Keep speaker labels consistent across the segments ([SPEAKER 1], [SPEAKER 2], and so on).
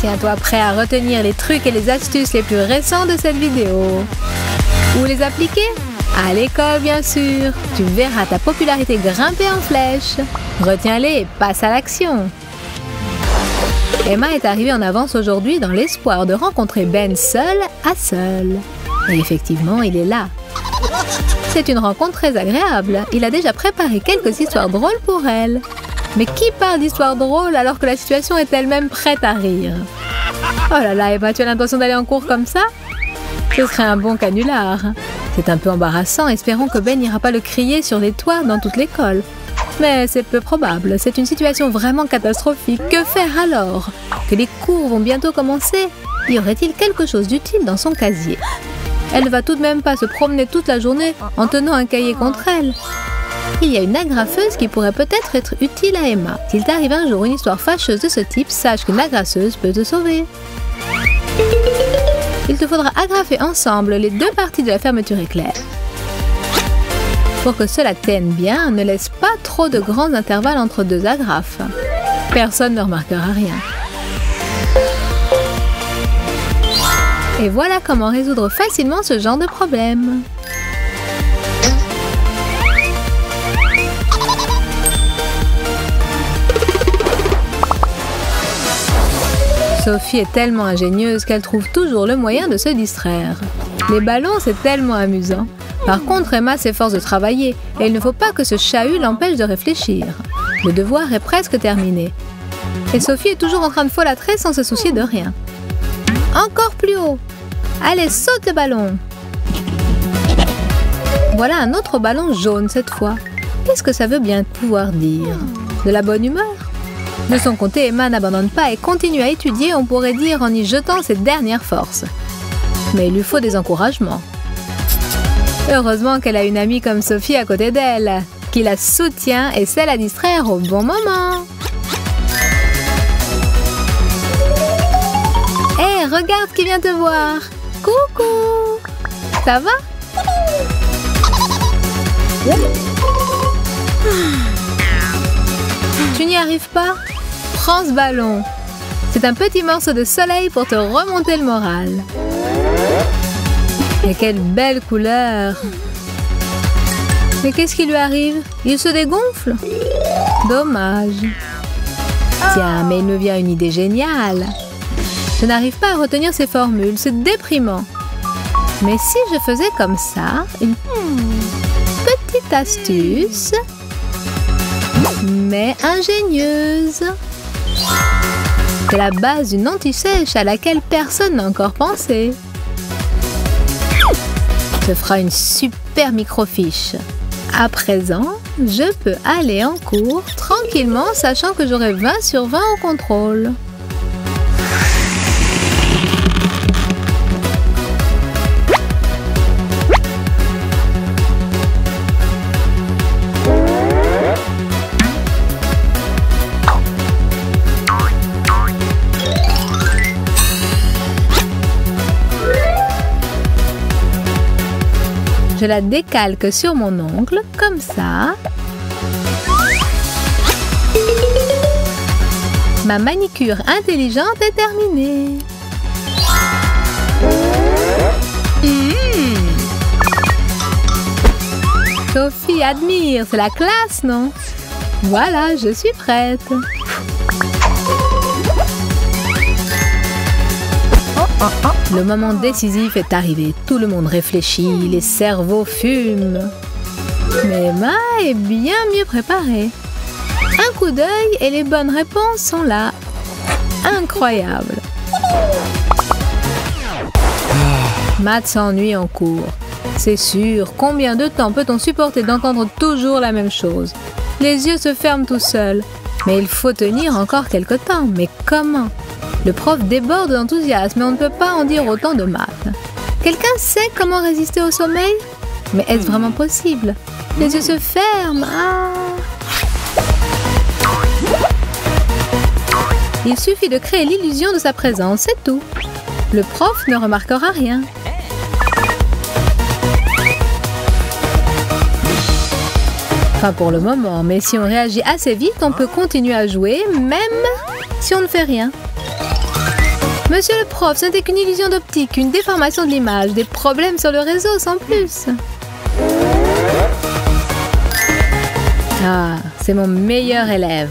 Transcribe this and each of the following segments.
[SPEAKER 1] Tiens-toi prêt à retenir les trucs et les astuces les plus récents de cette vidéo. Où les appliquer? À l'école, bien sûr. Tu verras ta popularité grimper en flèche. Retiens-les et passe à l'action. Emma est arrivée en avance aujourd'hui dans l'espoir de rencontrer Ben seul à seul. Et effectivement, il est là. C'est une rencontre très agréable. Il a déjà préparé quelques histoires drôles pour elle. Mais qui parle d'histoires drôles alors que la situation est elle-même prête à rire? Oh là là, Emma, tu as l'intention d'aller en cours comme ça? Ce serait un bon canular. C'est un peu embarrassant, espérons que Ben n'ira pas le crier sur les toits dans toute l'école. Mais c'est peu probable, c'est une situation vraiment catastrophique. Que faire alors? Que les cours vont bientôt commencer? Y aurait-il quelque chose d'utile dans son casier? Elle ne va tout de même pas se promener toute la journée en tenant un cahier contre elle. Il y a une agrafeuse qui pourrait peut-être être utile à Emma. S'il t'arrive un jour une histoire fâcheuse de ce type, sache qu'une agrafeuse peut te sauver. Il te faudra agrafer ensemble les deux parties de la fermeture éclair. Pour que cela tienne bien, ne laisse pas trop de grands intervalles entre deux agrafes. Personne ne remarquera rien. Et voilà comment résoudre facilement ce genre de problème. Sophie est tellement ingénieuse qu'elle trouve toujours le moyen de se distraire. Les ballons, c'est tellement amusant. Par contre, Emma s'efforce de travailler et il ne faut pas que ce chahut l'empêche de réfléchir. Le devoir est presque terminé. Et Sophie est toujours en train de folâtrer sans se soucier de rien. Encore plus haut! Allez, saute le ballon! Voilà un autre ballon jaune cette fois. Qu'est-ce que ça veut bien pouvoir dire? De la bonne humeur? De son côté, Emma n'abandonne pas et continue à étudier, on pourrait dire en y jetant ses dernières forces. Mais il lui faut des encouragements. Heureusement qu'elle a une amie comme Sophie à côté d'elle, qui la soutient et sait la distraire au bon moment. Hé, regarde qui vient te voir! Coucou! Ça va? Tu n'y arrives pas? Prends ce ballon. C'est un petit morceau de soleil pour te remonter le moral. Et quelle belle couleur! Mais qu'est-ce qui lui arrive? Il se dégonfle? Dommage. Tiens, mais il me vient une idée géniale. Je n'arrive pas à retenir ces formules, c'est déprimant. Mais si je faisais comme ça, une petite astuce, mais ingénieuse. C'est la base d'une anti-sèche à laquelle personne n'a encore pensé. Ce fera une super microfiche. À présent, je peux aller en cours tranquillement, sachant que j'aurai 20 sur 20 au contrôle. Je la décalque sur mon ongle, comme ça. Ma manicure intelligente est terminée. Sophie admire, c'est la classe, non? Voilà, je suis prête. Le moment décisif est arrivé. Tout le monde réfléchit, les cerveaux fument. Mais Emma est bien mieux préparée. Un coup d'œil et les bonnes réponses sont là. Incroyable. Matt s'ennuie en cours. C'est sûr, combien de temps peut-on supporter d'entendre toujours la même chose? Les yeux se ferment tout seuls. Mais il faut tenir encore quelque temps. Mais comment? Le prof déborde d'enthousiasme et on ne peut pas en dire autant de maths. Quelqu'un sait comment résister au sommeil? Mais est-ce vraiment possible? Les yeux se ferment. Il suffit de créer l'illusion de sa présence, c'est tout. Le prof ne remarquera rien. Enfin pour le moment, mais si on réagit assez vite, on peut continuer à jouer, même si on ne fait rien. Monsieur le prof, ce n'était qu'une illusion d'optique, une déformation de l'image, des problèmes sur le réseau sans plus. Ah, c'est mon meilleur élève.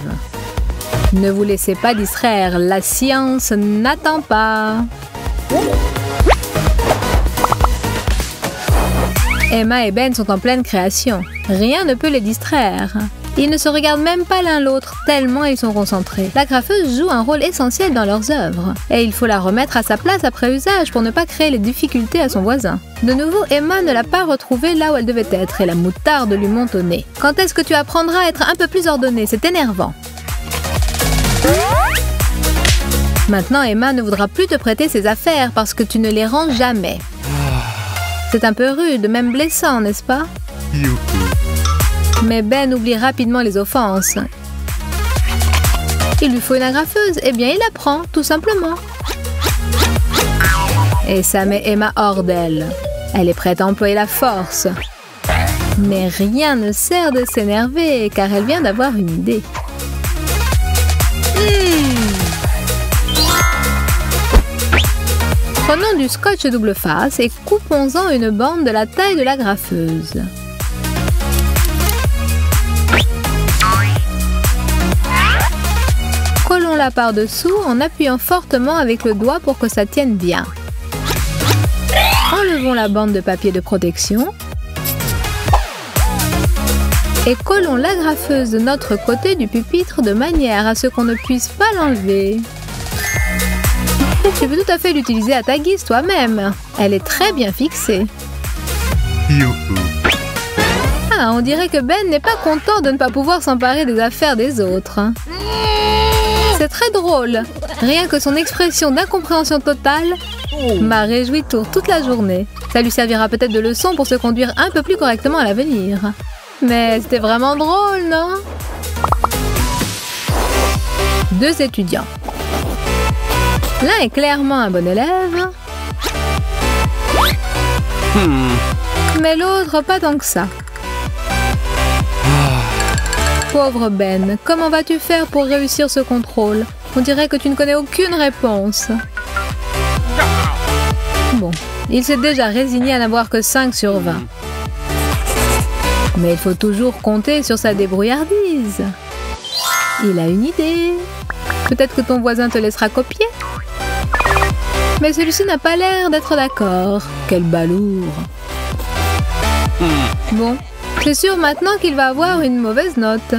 [SPEAKER 1] Ne vous laissez pas distraire, la science n'attend pas. Emma et Ben sont en pleine création. Rien ne peut les distraire. Ils ne se regardent même pas l'un l'autre, tellement ils sont concentrés. La graffeuse joue un rôle essentiel dans leurs œuvres. Et il faut la remettre à sa place après usage pour ne pas créer les difficultés à son voisin. De nouveau, Emma ne l'a pas retrouvée là où elle devait être et la moutarde lui monte au nez. Quand est-ce que tu apprendras à être un peu plus ordonnée? C'est énervant. Maintenant, Emma ne voudra plus te prêter ses affaires parce que tu ne les rends jamais. C'est un peu rude, même blessant, n'est-ce pas? Mais Ben oublie rapidement les offenses. Il lui faut une agrafeuse, eh bien il la prend, tout simplement. Et ça met Emma hors d'elle. Elle est prête à employer la force. Mais rien ne sert de s'énerver, car elle vient d'avoir une idée. Prenons du scotch double face et coupons-en une bande de la taille de la graffeuse. Collons-la par-dessous en appuyant fortement avec le doigt pour que ça tienne bien. Enlevons la bande de papier de protection et collons l'agrafeuse de notre côté du pupitre de manière à ce qu'on ne puisse pas l'enlever. Tu peux tout à fait l'utiliser à ta guise toi-même. Elle est très bien fixée. Ah, on dirait que Ben n'est pas content de ne pas pouvoir s'emparer des affaires des autres. C'est très drôle. Rien que son expression d'incompréhension totale m'a réjoui toute la journée. Ça lui servira peut-être de leçon pour se conduire un peu plus correctement à l'avenir. Mais c'était vraiment drôle, non? Deux étudiants. L'un est clairement un bon élève, mais l'autre pas tant que ça. Pauvre Ben, comment vas-tu faire pour réussir ce contrôle? On dirait que tu ne connais aucune réponse. Bon, il s'est déjà résigné à n'avoir que 5 sur 20. Mais il faut toujours compter sur sa débrouillardise. Il a une idée. Peut-être que ton voisin te laissera copier? Mais celui-ci n'a pas l'air d'être d'accord. Quel balourd. Bon, c'est sûr maintenant qu'il va avoir une mauvaise note.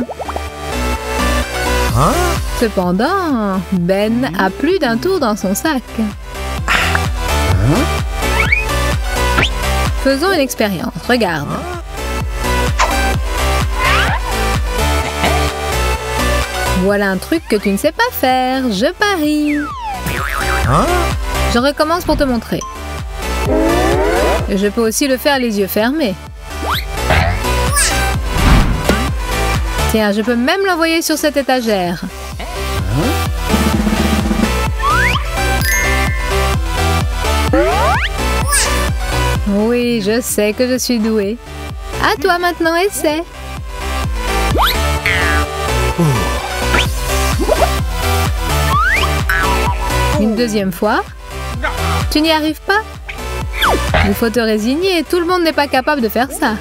[SPEAKER 1] Cependant, Ben a plus d'un tour dans son sac. Faisons une expérience. Regarde. Voilà un truc que tu ne sais pas faire. Je parie. Je recommence pour te montrer. Je peux aussi le faire les yeux fermés. Tiens, je peux même l'envoyer sur cette étagère. Oui, je sais que je suis douée. À toi maintenant, essaie. Une deuxième fois. Tu n'y arrives pas? Il faut te résigner, tout le monde n'est pas capable de faire ça.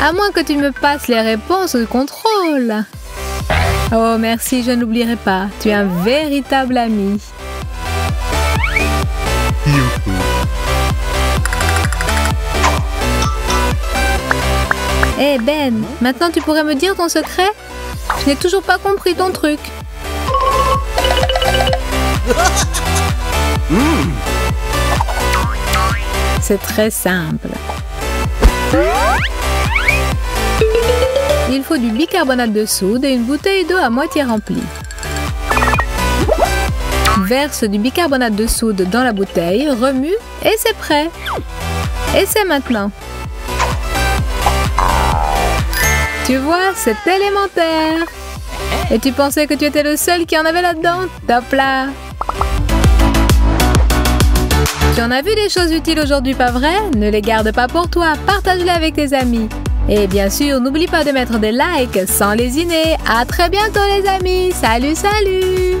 [SPEAKER 1] À moins que tu me passes les réponses au contrôle. Oh merci, je n'oublierai pas. Tu es un véritable ami. Hé Ben, maintenant tu pourrais me dire ton secret? Je n'ai toujours pas compris ton truc. C'est très simple. Il faut du bicarbonate de soude et une bouteille d'eau à moitié remplie. Verse du bicarbonate de soude dans la bouteille, remue et c'est prêt. Essaie maintenant. Tu vois, c'est élémentaire. Et tu pensais que tu étais le seul qui en avait là-dedans? Top là! Tu en as vu des choses utiles aujourd'hui, pas vrai? Ne les garde pas pour toi, partage-les avec tes amis. Et bien sûr, n'oublie pas de mettre des likes sans lésiner. À très bientôt les amis! Salut, salut!